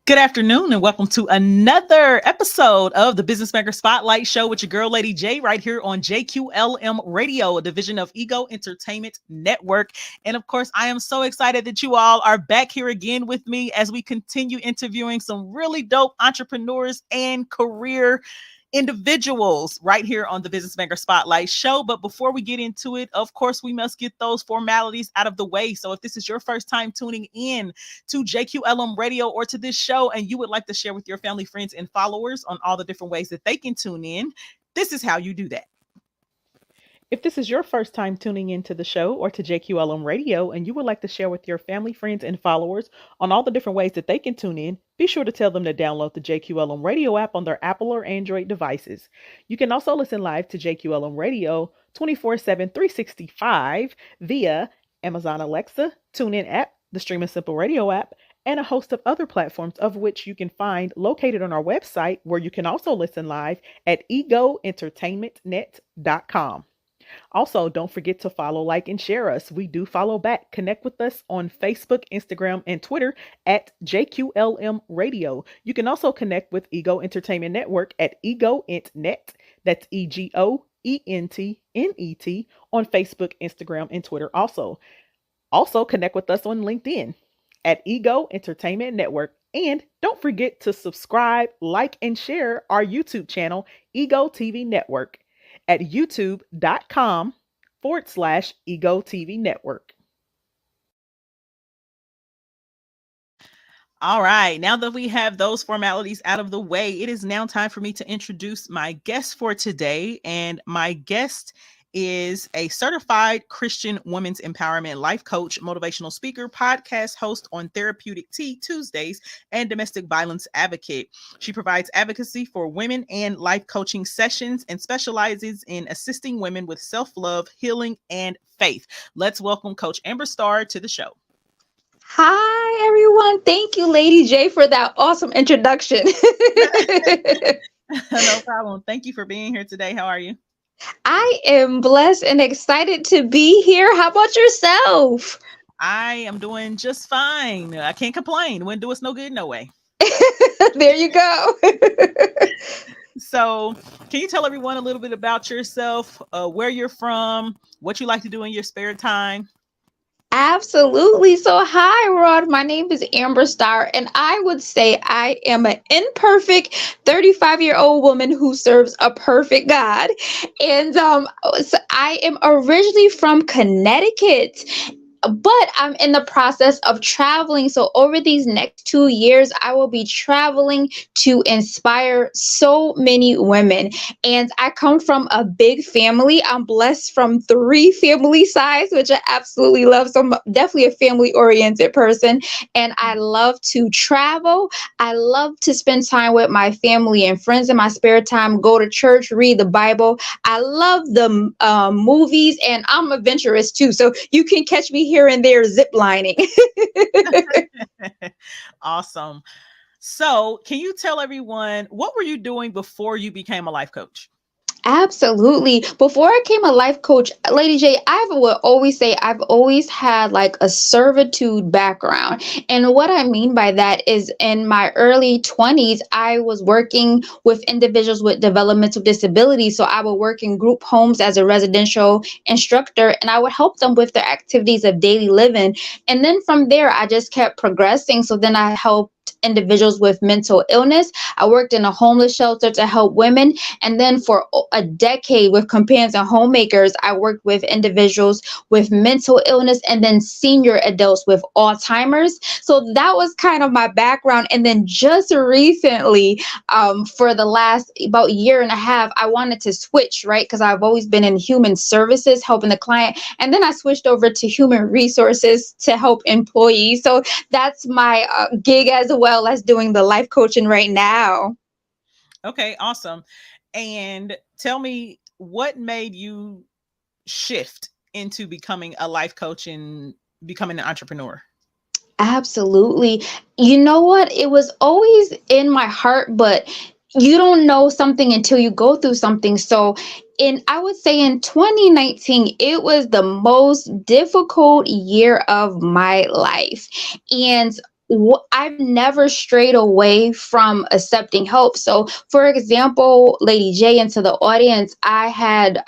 Good afternoon and welcome to another episode of the Business Maker Spotlight Show with your girl, Lady J, right here on JQLM Radio, a division of Ego Entertainment Network. And of course, I am so excited that you all are back here again with me as we continue interviewing some really dope entrepreneurs and career individuals right here on the Business Maker Spotlight Show. But before we get into it, of course, we must get those formalities out of the way. So if this is your first time tuning in to JQLM Radio or to this show, and you would like to share with your family, friends, and followers on all the different ways that they can tune in, this is how you do that. If this is your first time tuning into the show or to JQLM Radio and you would like to share with your family, friends, and followers on all the different ways that they can tune in, be sure to tell them to download the JQLM Radio app on their Apple or Android devices. You can also listen live to JQLM Radio 24/7, 365 via Amazon Alexa, TuneIn app, the Stream and Simple Radio app, and a host of other platforms of which you can find located on our website, where you can also listen live at egoentertainmentnet.com. Also, don't forget to follow, like, and share us. We do follow back. Connect with us on Facebook, Instagram, and Twitter at JQLM Radio. You can also connect with Ego Entertainment Network at EgoEntNet. That's EgoEntNet on Facebook, Instagram, and Twitter also. Also, connect with us on LinkedIn at Ego Entertainment Network. And don't forget to subscribe, like, and share our YouTube channel, Ego TV Network, at youtube.com/Ego TV Network. All right, now that we have those formalities out of the way, it is now time for me to introduce my guest for today. And my guest is a certified Christian women's empowerment life coach, motivational speaker, podcast host on Therapeutic Tea Tuesdays, and domestic violence advocate. She provides advocacy for women and life coaching sessions and specializes in assisting women with self-love, healing, and faith. Let's welcome Coach Amber Starr to the show. Hi, everyone. Thank you, Lady J, for that awesome introduction. No problem. Thank you for being here today. How are you? I am blessed and excited to be here. How about yourself? I am doing just fine. I can't complain. Wouldn't do us no good, no way. There you go. So, can you tell everyone a little bit about yourself, where you're from, what you like to do in your spare time? Absolutely. So, hi, Rod. My name is Amber Starr, and I would say I am an imperfect 35-year-old woman who serves a perfect God. And so I am originally from Connecticut, but I'm in the process of traveling. So over these next 2 years, I will be traveling to inspire so many women. And I come from a big family. I'm blessed from 3 family sides, which I absolutely love. So I'm definitely a family oriented person. And I love to travel. I love to spend time with my family and friends in my spare time, go to church, read the Bible. I love the movies, and I'm adventurous too. So you can catch me here and there zip lining. Awesome. So, can you tell everyone, what were you doing before you became a life coach? Absolutely. Before I became a life coach, Lady J, I would always say I've always had like a servitude background. And what I mean by that is in my early 20s, I was working with individuals with developmental disabilities. So I would work in group homes as a residential instructor, and I would help them with their activities of daily living. And then from there, I just kept progressing. So then I helped individuals with mental illness. I worked in a homeless shelter to help women. And then for a decade with Companions and Homemakers, I worked with individuals with mental illness and then senior adults with Alzheimer's. So that was kind of my background. And then just recently, for the last about year and a half, I wanted to switch, right? Because I've always been in human services, helping the client. And then I switched over to human resources to help employees. So that's my gig, as well as doing the life coaching right now. Okay, awesome. And tell me, what made you shift into becoming a life coach and becoming an entrepreneur? Absolutely. You know what? It was always in my heart, but you don't know something until you go through something. So, I would say in 2019, it was the most difficult year of my life. And I've never strayed away from accepting help. So, for example, Lady J, into the audience, I had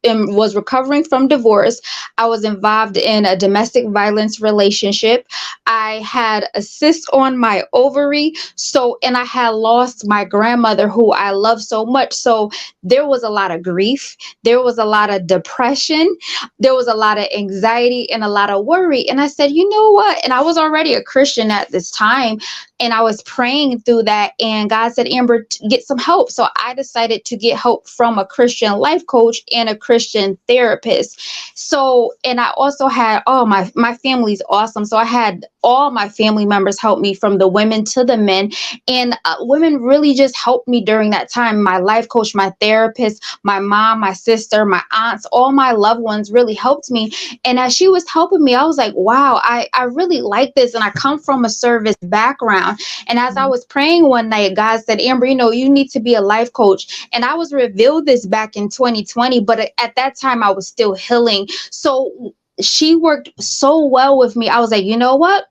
was recovering from divorce. I was involved in a domestic violence relationship. I had a cyst on my ovary. So, and I had lost my grandmother who I love so much. So, there was a lot of grief. There was a lot of depression. There was a lot of anxiety and a lot of worry. And I said, you know what? And I was already a Christian at this time. And I was praying through that. And God said, Amber, get some help. So I decided to get help from a Christian life coach and a Christian therapist. So, and I also had, oh, my family's awesome. So I had all my family members help me, from the women to the men. And women really just helped me during that time. My life coach, my therapist, my mom, my sister, my aunts, all my loved ones really helped me. And as she was helping me, I was like, wow, I really like this. And I come from a service background. And as I was praying one night, God said, Amber, you need to be a life coach. And I was revealed this back in 2020, but at that time I was still healing. So she worked so well with me. I was like, you know what?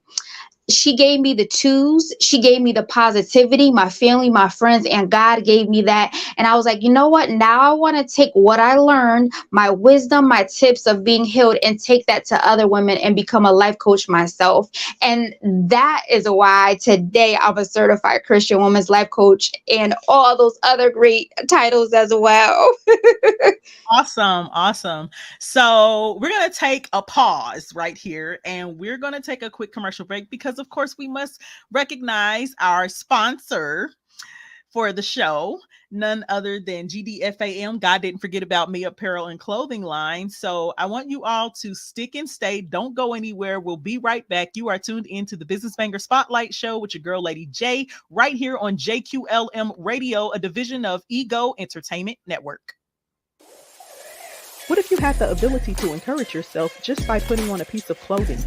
She gave me the tools. She gave me the positivity, my family, my friends, and God gave me that. And I was like, you know what? Now I want to take what I learned, my wisdom, my tips of being healed, and take that to other women and become a life coach myself. And that is why today I'm a certified Christian women's life coach and all those other great titles as well. Awesome. Awesome. So we're going to take a pause right here and we're going to take a quick commercial break because, of course, we must recognize our sponsor for the show, none other than GDFAM, God Didn't Forget About Me apparel and clothing line. So I want you all to stick and stay. Don't go anywhere. We'll be right back. You are tuned into the Business Banger Spotlight Show with your girl, Lady J, right here on JQLM Radio, a division of Ego Entertainment Network. What if you had the ability to encourage yourself just by putting on a piece of clothing?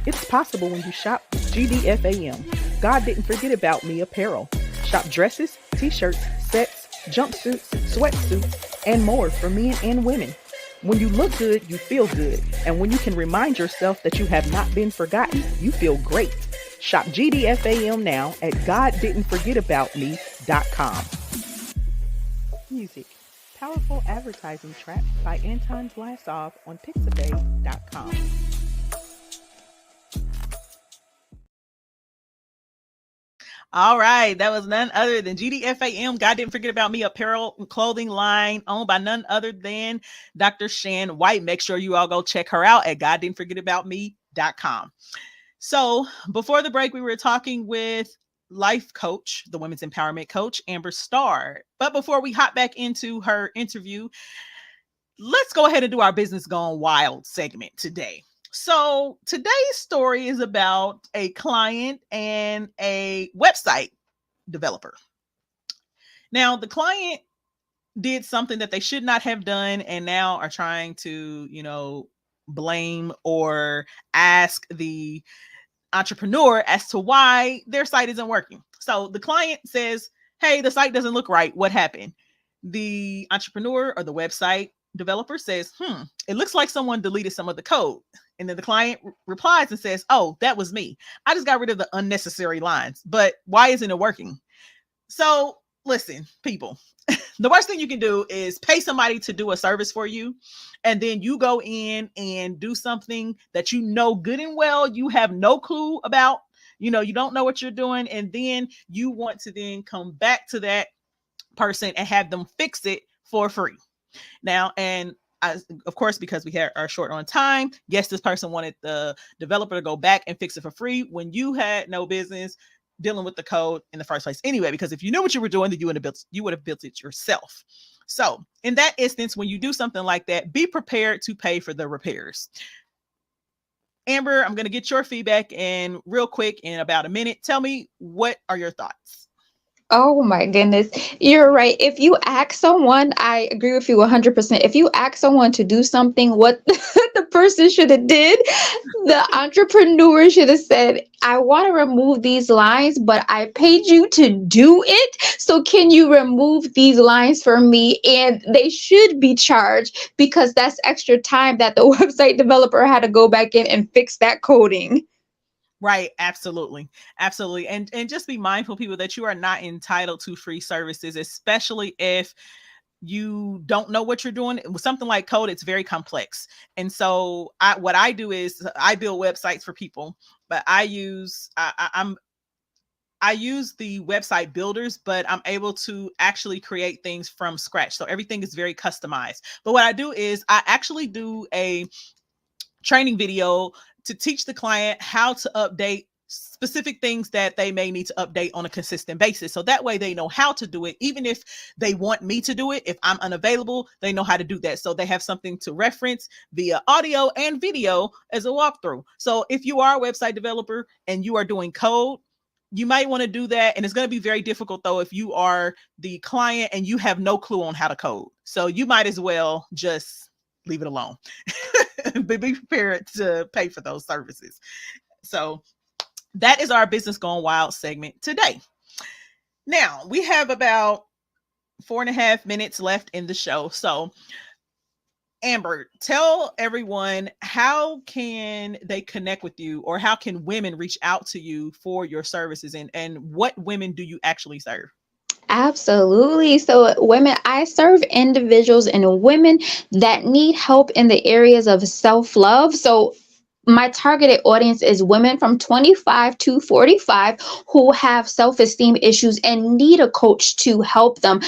It's possible when you shop GDFAM, God Didn't Forget About Me apparel. Shop dresses, t-shirts, sets, jumpsuits, sweatsuits, and more for men and women. When you look good, you feel good. And when you can remind yourself that you have not been forgotten, you feel great. Shop GDFAM now at GodDidn'tForgetAboutMe.com. Music. Powerful advertising track by Anton Vlasov on Pixabay.com. All right, that was none other than GDFAM, God Didn't Forget About Me apparel and clothing line, owned by none other than Dr. Shan White. Make sure you all go check her out at GodDidn'tForgetAboutMe.com. So before the break, we were talking with life coach, the women's empowerment coach, Amber Starr. But before we hop back into her interview, let's go ahead and do our Business Gone Wild segment today. So today's story is about a client and a website developer. Now, the client did something that they should not have done and now are trying to, blame or ask the entrepreneur as to why their site isn't working. So the client says, hey, the site doesn't look right. What happened? The entrepreneur or the website developer says, it looks like someone deleted some of the code. And then the client replies and says, oh, that was me. I just got rid of the unnecessary lines, but why isn't it working? So listen, people, the worst thing you can do is pay somebody to do a service for you. And then you go in and do something that you know good and well you have no clue about. You don't know what you're doing. And then you want to then come back to that person and have them fix it for free. Now, and of course, because we are short on time, yes, this person wanted the developer to go back and fix it for free when you had no business dealing with the code in the first place anyway, because if you knew what you were doing, then you would have built it yourself. So in that instance, when you do something like that, be prepared to pay for the repairs. Amber, I'm going to get your feedback and real quick in about a minute. Tell me, what are your thoughts? Oh my goodness. You're right. If you ask someone, I agree with you 100%. If you ask someone to do something, what the person should have did, the entrepreneur should have said, I want to remove these lines, but I paid you to do it. So can you remove these lines for me? And they should be charged because that's extra time that the website developer had to go back in and fix that coding. Right, absolutely. Absolutely. And just be mindful, people, that you are not entitled to free services, especially if you don't know what you're doing. With something like code, it's very complex. And so what I do is I build websites for people, but I use the website builders, but I'm able to actually create things from scratch. So everything is very customized. But what I do is I actually do a training video to teach the client how to update specific things that they may need to update on a consistent basis. So that way they know how to do it. Even if they want me to do it, if I'm unavailable, they know how to do that. So they have something to reference via audio and video as a walkthrough. So if you are a website developer and you are doing code, you might want to do that. And it's going to be very difficult though if you are the client and you have no clue on how to code. So you might as well just leave it alone. But be prepared to pay for those services. So that is our Business Gone Wild segment today. Now we have about 4.5 minutes left in the show. So Amber, tell everyone, how can they connect with you, or how can women reach out to you for your services, and what women do you actually serve? Absolutely. So, women, I serve individuals and women that need help in the areas of self love. So, my targeted audience is women from 25 to 45 who have self esteem issues and need a coach to help them.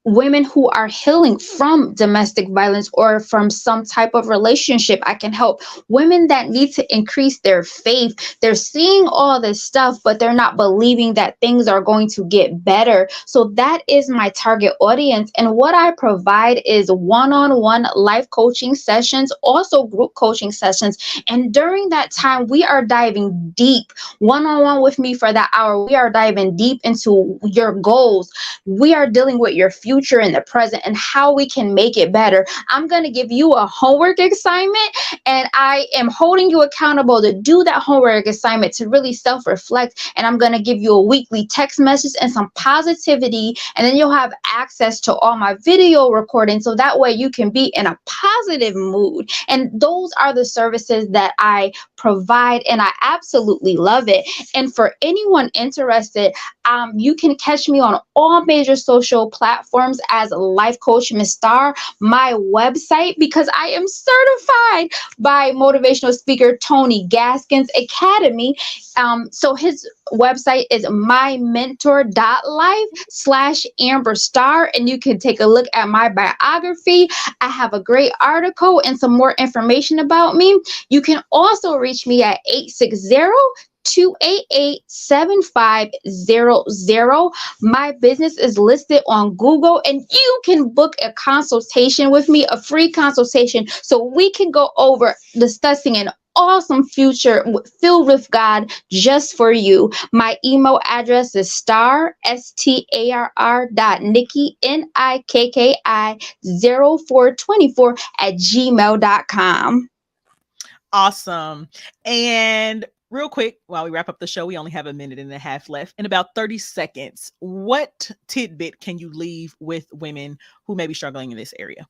Women who are healing from domestic violence or from some type of relationship, I can help. Women that need to increase their faith. They're seeing all this stuff, but they're not believing that things are going to get better. So that is my target audience. And what I provide is one-on-one life coaching sessions, also group coaching sessions. And during that time, we are diving deep one-on-one with me for that hour. We are diving deep into your goals. We are dealing with your future in the present and how we can make it better. I'm going to give you a homework assignment, and I am holding you accountable to do that homework assignment, to really self-reflect. And I'm going to give you a weekly text message and some positivity, and then you'll have access to all my video recordings, so that way you can be in a positive mood. And those are the services that I provide, and I absolutely love it. And for anyone interested, you can catch me on all major social platforms as Life Coach Miss Star. My website, because I am certified by motivational speaker Tony Gaskins Academy. So his website is mymentor.life/Amber Star, and you can take a look at my biography. I have a great article and some more information about me. You can also reach me at 860-288-7500. My business is listed on Google, and you can book a consultation with me, a free consultation, so we can go over discussing an awesome future filled with God just for you. My email address is STARR.Nikki NIKKI0424 @gmail.com. Awesome. And real quick, while we wrap up the show, we only have a minute and a half left. In about 30 seconds, what tidbit can you leave with women who may be struggling in this area?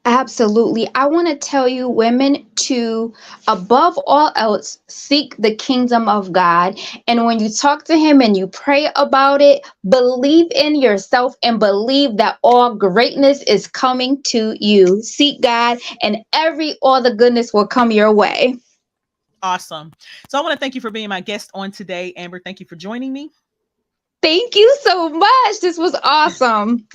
Absolutely. I want to tell you, women, to above all else, seek the kingdom of God. And when you talk to Him and you pray about it, believe in yourself and believe that all greatness is coming to you. Seek God, and all the goodness will come your way. Awesome. So I want to thank you for being my guest on today, Amber. Thank you for joining me. Thank you so much. This was awesome.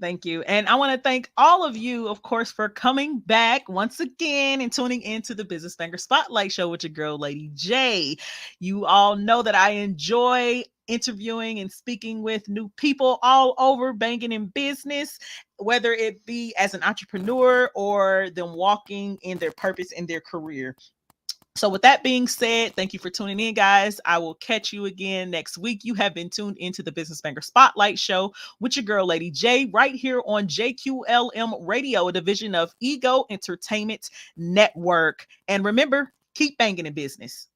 Thank you. And I want to thank all of you, of course, for coming back once again and tuning into the Business Banger Spotlight Show with your girl, Lady J. You all know that I enjoy interviewing and speaking with new people all over banking and business, whether it be as an entrepreneur or them walking in their purpose in their career. So with that being said, thank you for tuning in, guys. I will catch you again next week. You have been tuned into the Business Banker Spotlight Show with your girl, Lady J, right here on JQLM Radio, a division of Ego Entertainment Network. And remember, keep banging in business.